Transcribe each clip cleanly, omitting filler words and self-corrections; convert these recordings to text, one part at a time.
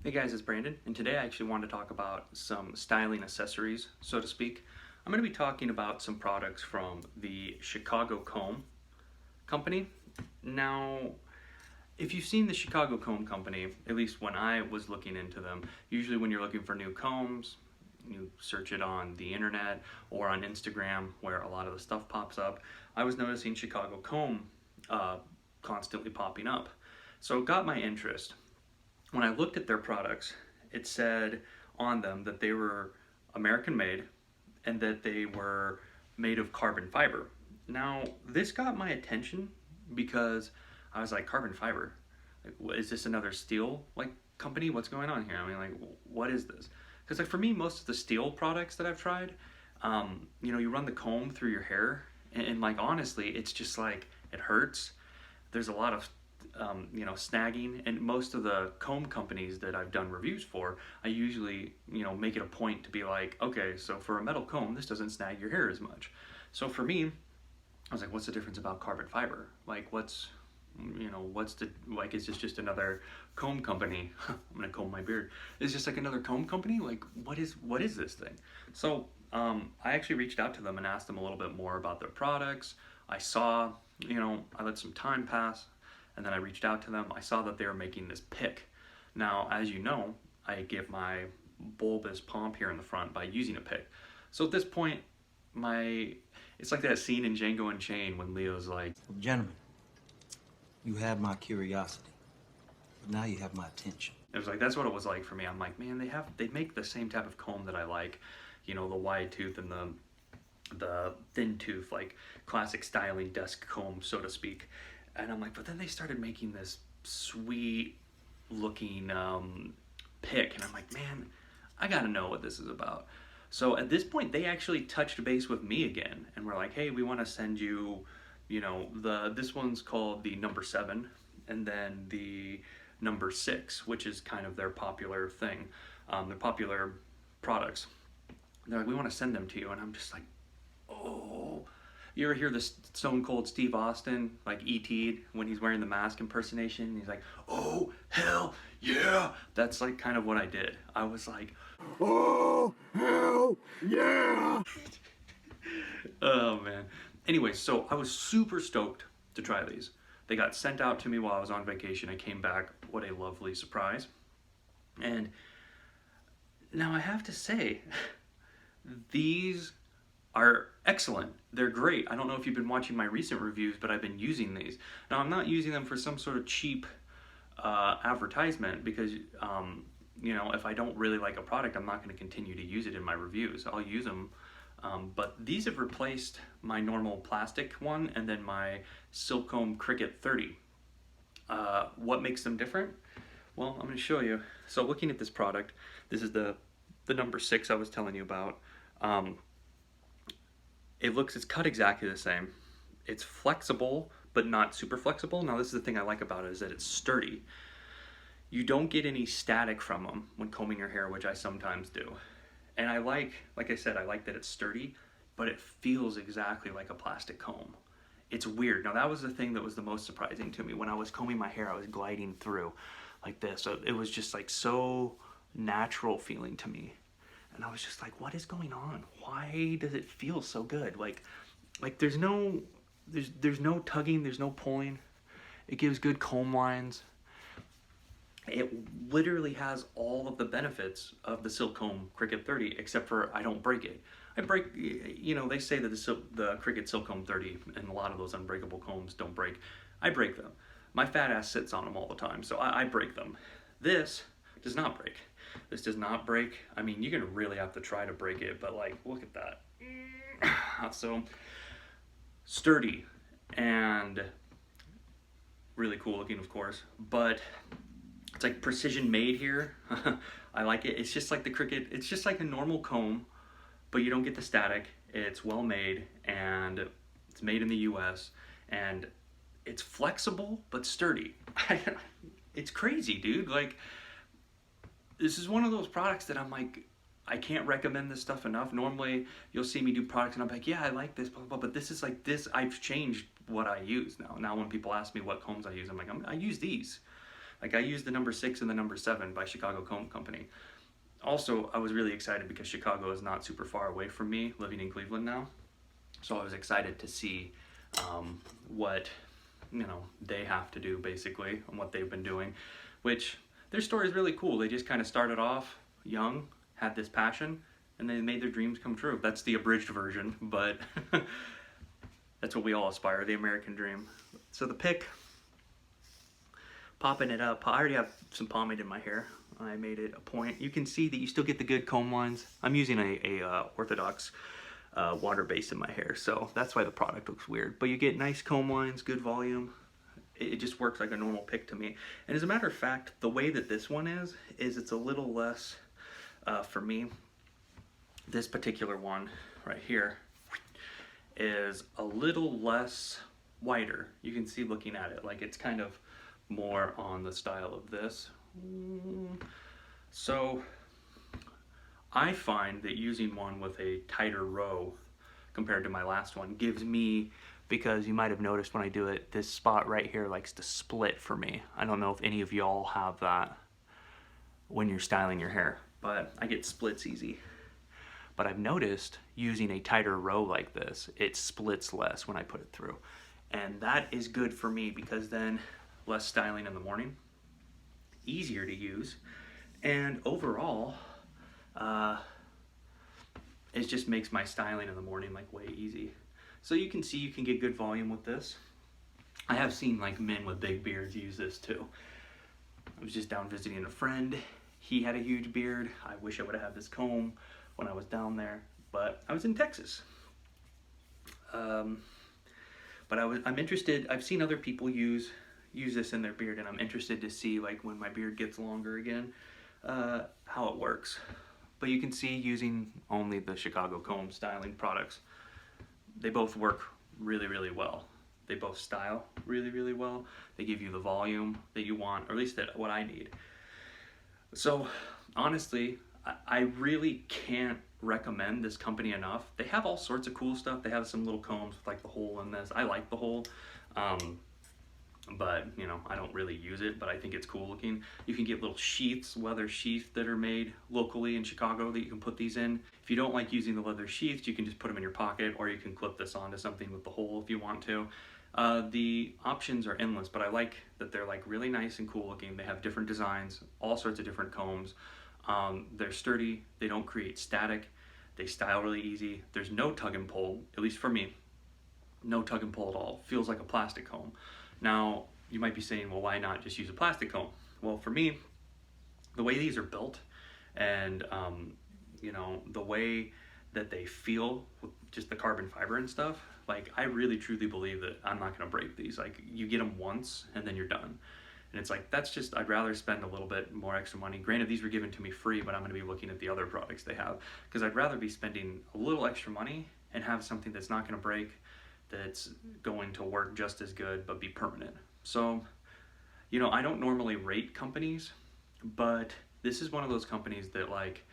Hey guys, it's Brandon, and today I actually want to talk about some styling accessories, so to speak. I'm going to be talking about some products from the Chicago Comb Company. Now, if you've seen the Chicago Comb Company, at least when I was looking into them, usually when you're looking for new combs, you search it on the internet or on Instagram where a lot of the stuff pops up. I was noticing Chicago Comb constantly popping up. So it got my interest. When I looked at their products, it said on them that they were American made and that they were made of carbon fiber. Now, this got my attention because I was like, carbon fiber? Like, is this another steel company? What's going on here? I mean, like, what is this? Because like for me, most of the steel products that I've tried, you run the comb through your hair, and like honestly, it's just like it hurts. There's a lot of snagging, and most of the comb companies that I've done reviews for, I usually, make it a point to be like, okay, so for a metal comb, this doesn't snag your hair as much. So for me, I was like, what's the difference about carbon fiber? Like, is this just another comb company? I'm gonna comb my beard. Is this like another comb company? Like, what is this thing? So I actually reached out to them and asked them a little bit more about their products. I saw, I let some time pass, and then I reached out to them. I saw that they were making this pick. Now, as you know, I give my bulbous pomp here in the front by using a pick. So at this point, it's like that scene in Django Unchained when Leo's like, Gentlemen, you have my curiosity, but now you have my attention. it was like, that's what it was like for me. I'm like, man, they make the same type of comb that I like, the wide tooth and the thin tooth, like classic styling desk comb, so to speak. And I'm like, but then they started making this sweet looking pick, and I'm like, man, I gotta know what this is about. So at this point, they actually touched base with me again, and we're like, hey, we want to send you, this one's called the number 7, and then the number 6, which is kind of their popular thing, their popular products. And they're like, we want to send them to you, and I'm just like, oh. You ever hear the Stone Cold Steve Austin, like E.T. when he's wearing the mask impersonation? He's like, oh, hell yeah. That's like kind of what I did. I was like, oh, hell yeah. Oh, man. Anyway, so I was super stoked to try these. They got sent out to me while I was on vacation. I came back. What a lovely surprise. And now I have to say, these are excellent. They're great. I don't know if you've been watching my recent reviews, but I've been using these. Now, I'm not using them for some sort of cheap advertisement because, if I don't really like a product, I'm not going to continue to use it in my reviews. I'll use them. But these have replaced my normal plastic one and then my Silcomb Cricut 30. What makes them different? Well, I'm going to show you. So looking at this product, this is the number 6 I was telling you about. It's cut exactly the same. It's flexible, but not super flexible. Now, this is the thing I like about it, is that it's sturdy. You don't get any static from them when combing your hair, which I sometimes do. And I like I said, I like that it's sturdy, but it feels exactly like a plastic comb. It's weird. Now, that was the thing that was the most surprising to me. When I was combing my hair, I was gliding through like this. So it was just like so natural feeling to me. And I was just like, what is going on? Why does it feel so good? Like there's no tugging, there's no pulling. It gives good comb lines. It literally has all of the benefits of the Silcomb Cricut 30, except for I don't break it. I break, they say that the Cricut Silcomb 30 and a lot of those unbreakable combs don't break. I break them. My fat ass sits on them all the time, so I break them. This does not break. This does not break. I mean, you're gonna really have to try to break it, but like, look at that. So sturdy and really cool looking, of course, but it's like precision made here. I like it. It's just like the Cricut. It's just like a normal comb, but you don't get the static. It's well made, and it's made in the US, and it's flexible but sturdy. It's crazy, dude. Like, this is one of those products that I'm like, I can't recommend this stuff enough. Normally, you'll see me do products and I'm like, yeah, I like this, blah, blah, blah. But this is like this. I've changed what I use now. Now when people ask me what combs I use, I'm like, I use these. Like I used the number 6 and the number 7 by Chicago Comb Company. Also, I was really excited because Chicago is not super far away from me, living in Cleveland now. So I was excited to see what, you know, they have to do basically and what they've been doing, which their story is really cool. They just kind of started off young, had this passion, and they made their dreams come true. That's the abridged version, but that's what we all aspire, the American dream. So the pick, popping it up. I already have some pomade in my hair. I made it a point. You can see that you still get the good comb lines. I'm using a orthodox water base in my hair, so that's why the product looks weird. But you get nice comb lines, good volume. It just works like a normal pick to me. And as a matter of fact, the way that this one is it's a little less, for me, this particular one right here is a little less wider. You can see looking at it, like it's kind of more on the style of this. So I find that using one with a tighter row compared to my last one gives me, because you might have noticed when I do it, this spot right here likes to split for me. I don't know if any of y'all have that when you're styling your hair, but I get splits easy. But I've noticed using a tighter row like this, it splits less when I put it through. And that is good for me because then less styling in the morning, easier to use, and overall, it just makes my styling in the morning like way easy. So you can see you can get good volume with this. I have seen like men with big beards use this too. I was just down visiting a friend. He had a huge beard. I wish I would have had this comb when I was down there, but I was in Texas. But I'm interested. I've seen other people use this in their beard, and I'm interested to see, like, when my beard gets longer again, how it works. But you can see, using only the Chicago Comb styling products, they both work really, really well. They both style really, really well. They give you the volume that you want, or at least that what I need. So honestly, I really can't recommend this company enough. They have all sorts of cool stuff. They have some little combs with like the hole in this. I like the hole. But you know, I don't really use it, but I think it's cool looking. You can get little sheaths, leather sheaths that are made locally in Chicago that you can put these in. If you don't like using the leather sheaths, you can just put them in your pocket, or you can clip this onto something with the hole if you want to. The options are endless, but I like that they're like really nice and cool looking. They have different designs, all sorts of different combs. They're sturdy, they don't create static, they style really easy. There's no tug and pull, at least for me, no tug and pull at all. Feels like a plastic comb. Now, you might be saying, well, why not just use a plastic comb? Well, for me, the way these are built and, you know, the way that they feel with just the carbon fiber and stuff, like, I really truly believe that I'm not going to break these. Like, you get them once and then you're done. And it's like, that's just, I'd rather spend a little bit more extra money. Granted, these were given to me free, but I'm going to be looking at the other products they have, because I'd rather be spending a little extra money and have something that's not going to break, that's going to work just as good but be permanent. So, you know, I don't normally rate companies, but this is one of those companies that, like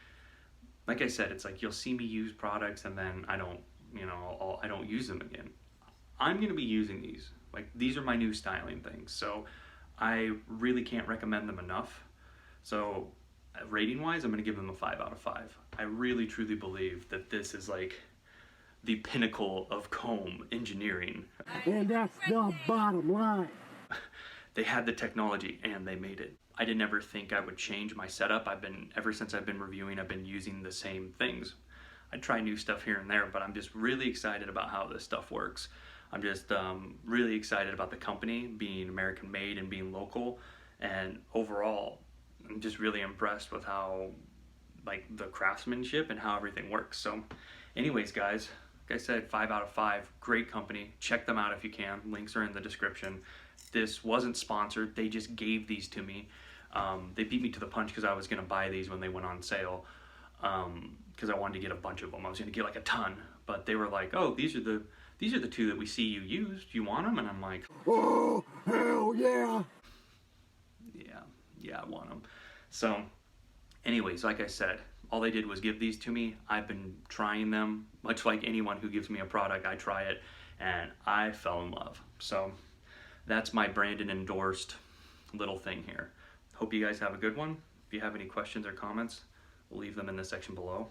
I said, it's like you'll see me use products and then I don't, you know, I don't use them again. I'm going to be using these. Like, these are my new styling things, so I really can't recommend them enough. So rating wise, I'm going to give them a 5 out of 5. I really truly believe that this is like the pinnacle of comb engineering. And that's the bottom line. They had the technology and they made it. I didn't ever think I would change my setup. Ever since I've been reviewing, I've been using the same things. I try new stuff here and there, but I'm just really excited about how this stuff works. I'm just really excited about the company being American made and being local, and overall I'm just really impressed with how, like, the craftsmanship and how everything works. So anyways, guys, like I said, 5 out of 5, great company. Check them out if you can. Links are in the description. This wasn't sponsored. They just gave these to me. They beat me to the punch because I was going to buy these when they went on sale, because I wanted to get a bunch of them. I was going to get like a ton, but they were like, oh, these are the 2 that we see you use. Do you want them? And I'm like, Oh, hell yeah. Yeah, I want them. So anyways, like I said, all they did was give these to me. I've been trying them, much like anyone who gives me a product. I try it and I fell in love. So that's my branded endorsed little thing here. Hope you guys have a good one. If you have any questions or comments, we'll leave them in the section below.